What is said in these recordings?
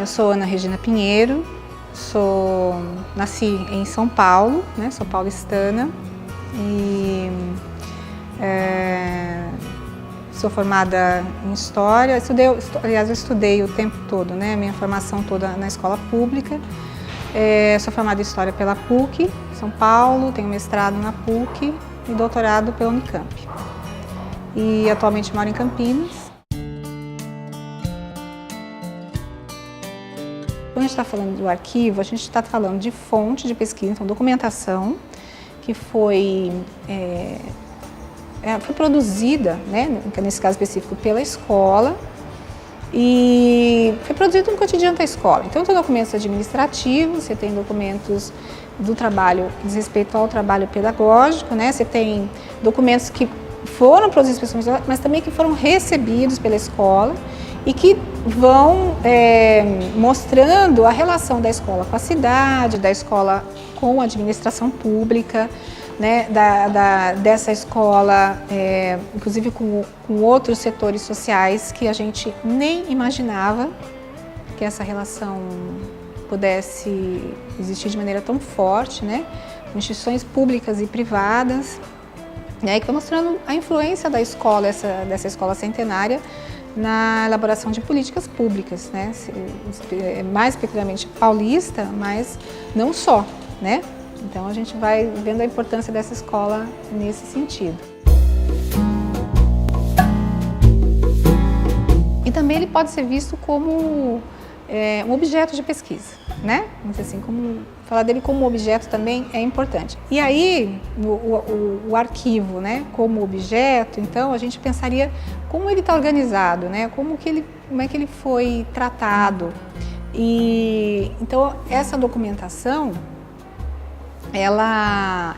sou Ana Regina Pinheiro, nasci em São Paulo, né? Sou paulistana e sou formada em História. Aliás, eu estudei o tempo todo, né? Minha formação toda na escola pública. Sou formada em História pela PUC, São Paulo, tenho mestrado na PUC e doutorado pela Unicamp. E atualmente moro em Campinas. Quando a gente está falando do arquivo, a gente está falando de fonte de pesquisa, então documentação, que foi produzida, né, nesse caso específico, pela escola e foi produzido no cotidiano da escola. Então, tem documentos administrativos, você tem documentos do trabalho, que diz respeito ao trabalho pedagógico, né, você tem documentos que foram produzidos pela escola, mas também que foram recebidos pela escola e que vão mostrando a relação da escola com a cidade, da escola com a administração pública, né, dessa escola, inclusive com outros setores sociais que a gente nem imaginava que essa relação pudesse existir de maneira tão forte, né, instituições públicas e privadas, né, que vai mostrando a influência da escola, dessa escola centenária, na elaboração de políticas públicas, né? Mais peculiarmente paulista, mas não só, né? Então a gente vai vendo a importância dessa escola nesse sentido. E também ele pode ser visto como um objeto de pesquisa, né? Vamos dizer assim, falar dele como objeto também é importante. E aí, o arquivo, né, como objeto, então a gente pensaria como ele está organizado, né? Como é que ele foi tratado. E então essa documentação, ela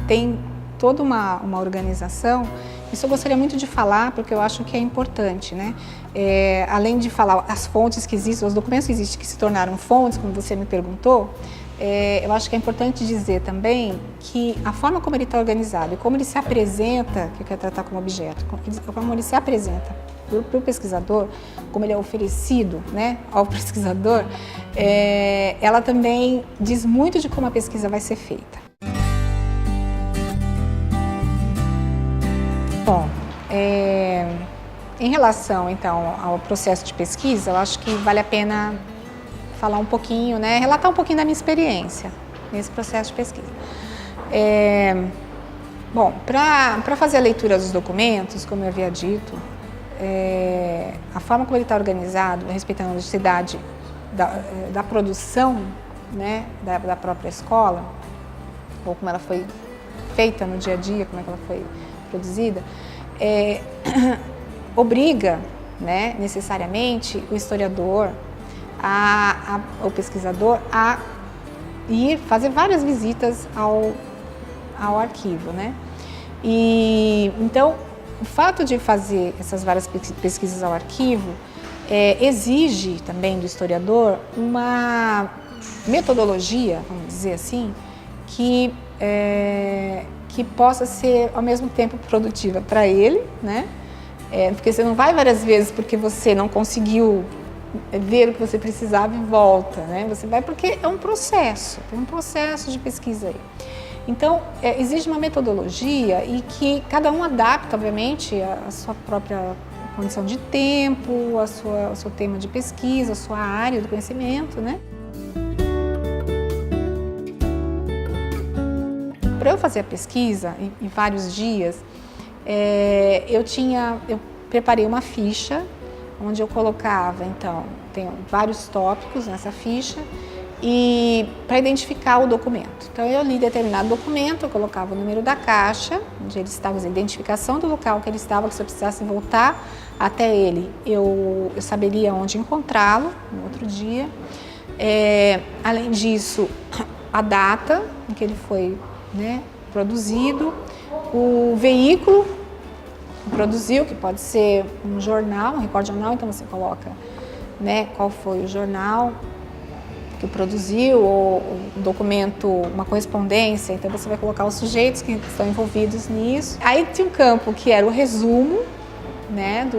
tem toda uma organização. Isso eu gostaria muito de falar, porque eu acho que é importante, né? Além de falar as fontes que existem, os documentos que existem que se tornaram fontes, como você me perguntou, eu acho que é importante dizer também que a forma como ele está organizado e como ele se apresenta, que eu quero tratar como objeto, como ele se apresenta para o pesquisador, como ele é oferecido, né, ao pesquisador, ela também diz muito de como a pesquisa vai ser feita. Bom, em relação, então, ao processo de pesquisa, eu acho que vale a pena falar um pouquinho, né, relatar um pouquinho da minha experiência nesse processo de pesquisa. Bom, para fazer a leitura dos documentos, como eu havia dito, a forma como ele está organizado, respeitando a necessidade da produção, né, da própria escola, ou como ela foi feita no dia a dia, como é que ela foi produzida, obriga, né, necessariamente o historiador, o pesquisador, a ir fazer várias visitas ao arquivo, né? E então o fato de fazer essas várias pesquisas ao arquivo exige também do historiador uma metodologia, vamos dizer assim, que possa ser ao mesmo tempo produtiva para ele, né? Porque você não vai várias vezes porque você não conseguiu ver o que você precisava e volta, né? Você vai porque é um processo, tem um processo de pesquisa aí. Então, exige uma metodologia e que cada um adapta, obviamente, a sua própria condição de tempo, o seu tema de pesquisa, a sua área do conhecimento, né? Para eu fazer a pesquisa, em vários dias, eu preparei uma ficha onde eu colocava, então, tem vários tópicos nessa ficha e para identificar o documento. Então, eu li determinado documento, eu colocava o número da caixa, onde ele estava, a identificação do local que ele estava, que se eu precisasse voltar até ele, eu saberia onde encontrá-lo no outro dia. Além disso, a data em que ele foi, né, produzido, o veículo que produziu, que pode ser um jornal, um recorte de jornal, então você coloca, né, qual foi o jornal que produziu, ou um documento, uma correspondência, então você vai colocar os sujeitos que estão envolvidos nisso. Aí tinha um campo que era o resumo, né,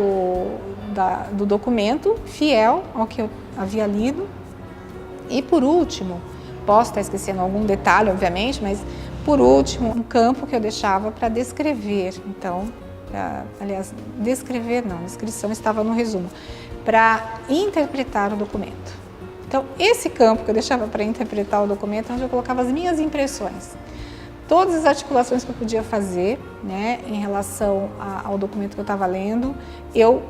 do documento, fiel ao que eu havia lido. E por último, posso estar esquecendo algum detalhe, obviamente, mas por último, um campo que eu deixava para descrever. Então, aliás, descrever não, a descrição estava no resumo, para interpretar o documento. Então, esse campo que eu deixava para interpretar o documento é onde eu colocava as minhas impressões. Todas as articulações que eu podia fazer, né, em relação ao documento que eu estava lendo, eu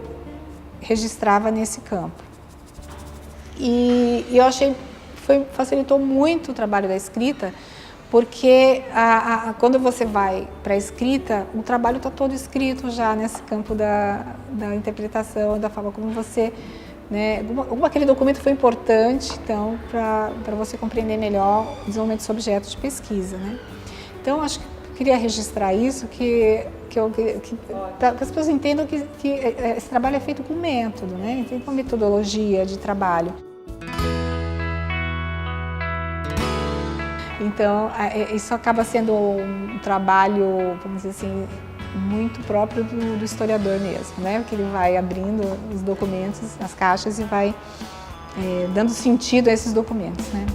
registrava nesse campo. E eu achei que facilitou muito o trabalho da escrita, porque quando você vai para a escrita, o trabalho está todo escrito já nesse campo da interpretação, da forma como você, né, como aquele documento foi importante, então, para você compreender melhor o desenvolvimento dos objetos de pesquisa, né? Então, acho que eu queria registrar isso, para que as pessoas entendam que esse trabalho é feito com método, né? Tem uma metodologia de trabalho. Então, isso acaba sendo um trabalho, vamos dizer assim, muito próprio do historiador mesmo, né? Que ele vai abrindo os documentos, as caixas e vai dando sentido a esses documentos, né?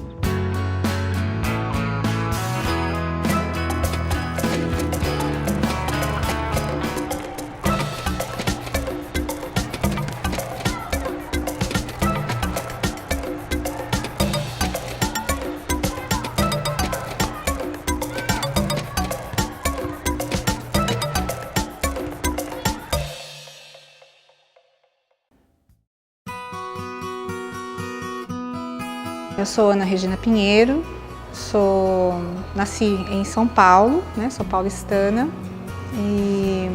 Eu sou Ana Regina Pinheiro, nasci em São Paulo, né? Sou paulistana e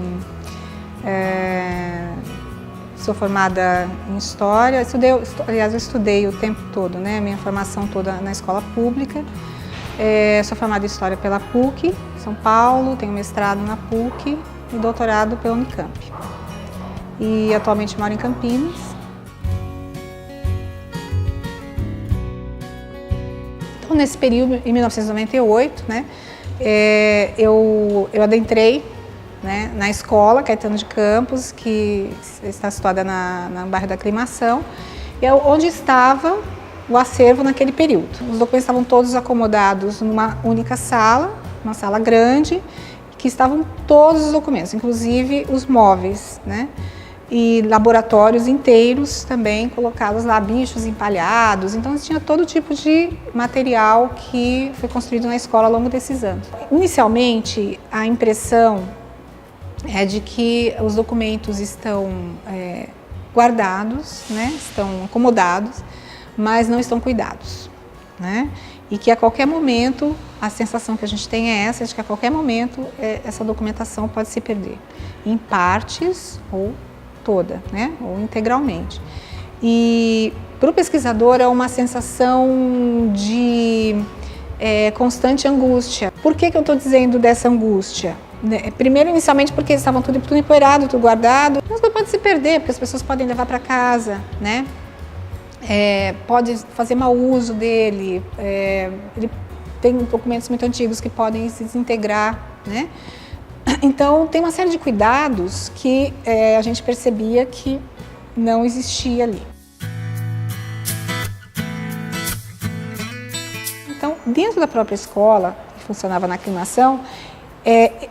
sou formada em História. Eu estudei o tempo todo, né? Minha formação toda na escola pública. Sou formada em História pela PUC, São Paulo, tenho mestrado na PUC e doutorado pela Unicamp. E atualmente moro em Campinas. Então, nesse período, em 1998, né, eu adentrei, né, na escola Caetano de Campos, que está situada no bairro da Aclimação, e é onde estava o acervo naquele período. Os documentos estavam todos acomodados numa única sala, uma sala grande, que estavam todos os documentos, inclusive os móveis, né? E laboratórios inteiros também colocados lá, bichos empalhados. Então, tinha todo tipo de material que foi construído na escola ao longo desses anos. Inicialmente, a impressão é de que os documentos estão guardados, né? Estão acomodados, mas não estão cuidados, né? E que a qualquer momento, a sensação que a gente tem é essa, de que a qualquer momento essa documentação pode se perder, em partes ou toda, né? Ou integralmente. E para o pesquisador é uma sensação de constante angústia. Por que eu estou dizendo dessa angústia? Primeiro, inicialmente, porque estavam tudo empoeirado, tudo guardado. Mas não pode se perder, porque as pessoas podem levar para casa, né? Pode fazer mau uso dele. Ele tem documentos muito antigos que podem se desintegrar, né? Então, tem uma série de cuidados que a gente percebia que não existia ali. Então, dentro da própria escola, que funcionava na Aclimação,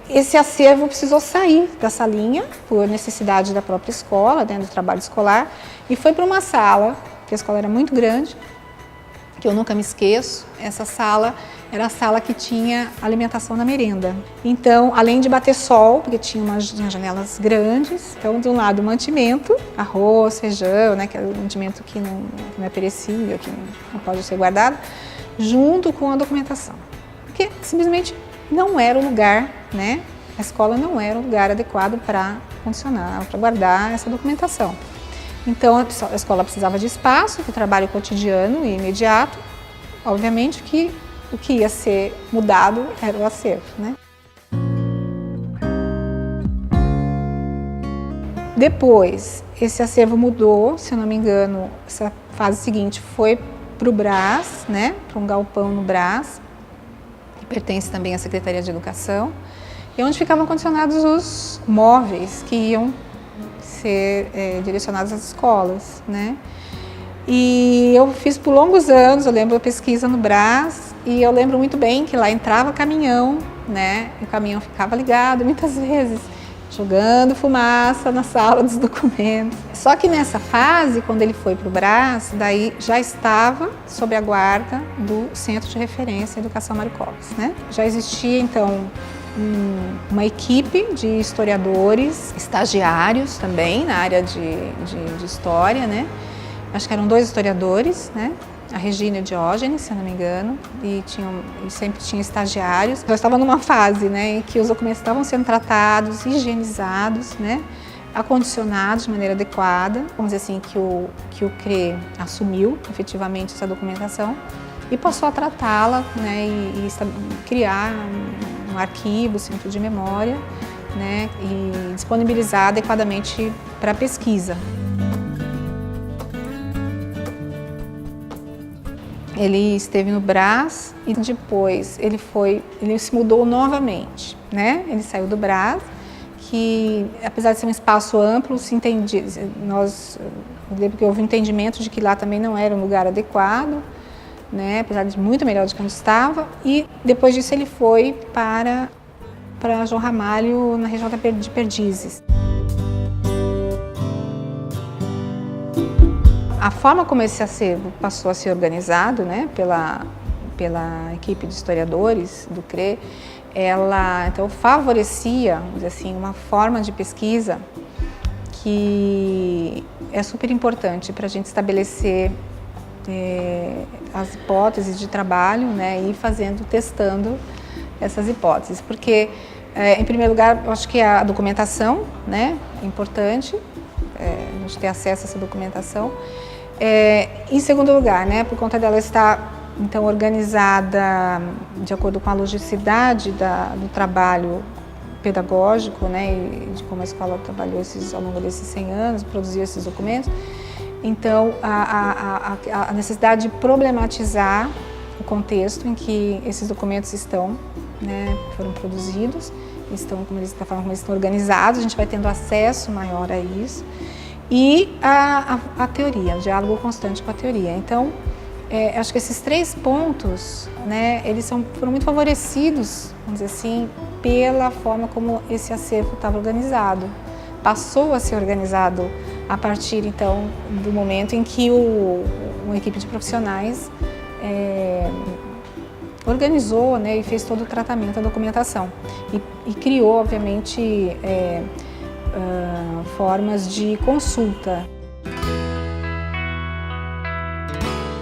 esse acervo precisou sair da salinha, por necessidade da própria escola, dentro do trabalho escolar, e foi para uma sala, que a escola era muito grande, que eu nunca me esqueço. Essa sala era a sala que tinha alimentação da merenda. Então, além de bater sol, porque tinha umas janelas grandes, então, de um lado, mantimento, arroz, feijão, né, que é um mantimento que não é perecível, que não pode ser guardado, junto com a documentação. Porque simplesmente não era o lugar, né? A escola não era o lugar adequado para funcionar, para guardar essa documentação. Então, a escola precisava de espaço para o trabalho cotidiano e imediato. Obviamente que o que ia ser mudado era o acervo, né? Depois, esse acervo mudou, se eu não me engano, essa fase seguinte foi para o Brás, né? Para um galpão no Brás, que pertence também à Secretaria de Educação, e onde ficavam condicionados os móveis que iam ser direcionadas às escolas, né? E eu fiz por longos anos, eu lembro a pesquisa no Brás, e eu lembro muito bem que lá entrava caminhão, né? E o caminhão ficava ligado muitas vezes, jogando fumaça na sala dos documentos. Só que nessa fase, quando ele foi para o Brás, daí já estava sob a guarda do Centro de Referência em Educação Mário Covas, né? Já existia, então, uma equipe de historiadores, estagiários também na área de história, né? Acho que eram 2 historiadores, né? A Regina e o Diógenes, se eu não me engano, e sempre tinha estagiários. Eu estava numa fase, né, em que os documentos estavam sendo tratados, higienizados, né, acondicionados de maneira adequada. Vamos dizer assim, que o CRE assumiu efetivamente essa documentação e passou a tratá-la, né, e criar um arquivo, centro de memória, né, e disponibilizar adequadamente para pesquisa. Ele esteve no Brás e depois ele se mudou novamente, né? Ele saiu do Brás, que apesar de ser um espaço amplo, eu lembro que houve um entendimento de que lá também não era um lugar adequado, né? Apesar de muito melhor do que onde estava. E depois disso ele foi para João Ramalho, na região de Perdizes. A forma como esse acervo passou a ser organizado, né, pela equipe de historiadores do CRE, ela então favorecia, vamos dizer assim, uma forma de pesquisa que é super importante para a gente estabelecer as hipóteses de trabalho, né, e testando essas hipóteses, porque em primeiro lugar, eu acho que a documentação, né, é importante, a gente ter acesso a essa documentação. Em segundo lugar, né, por conta dela estar então organizada de acordo com a logicidade do trabalho pedagógico, né, e de como a escola trabalhou ao longo desses 100 anos, produziu esses documentos. Então, a necessidade de problematizar o contexto em que esses documentos estão, né, foram produzidos, como eles estão organizados, a gente vai tendo acesso maior a isso. E a teoria, o diálogo constante com a teoria. Então, acho que esses 3 pontos, né, eles foram muito favorecidos, vamos dizer assim, pela forma como esse acervo estava organizado. Passou a ser organizado a partir, então, do momento em que uma equipe de profissionais organizou, né, e fez todo o tratamento da documentação. E criou, obviamente, formas de consulta.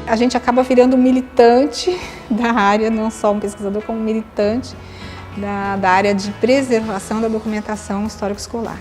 A gente acaba virando um militante da área, não só um pesquisador, como um militante da área de preservação da documentação histórico-escolar.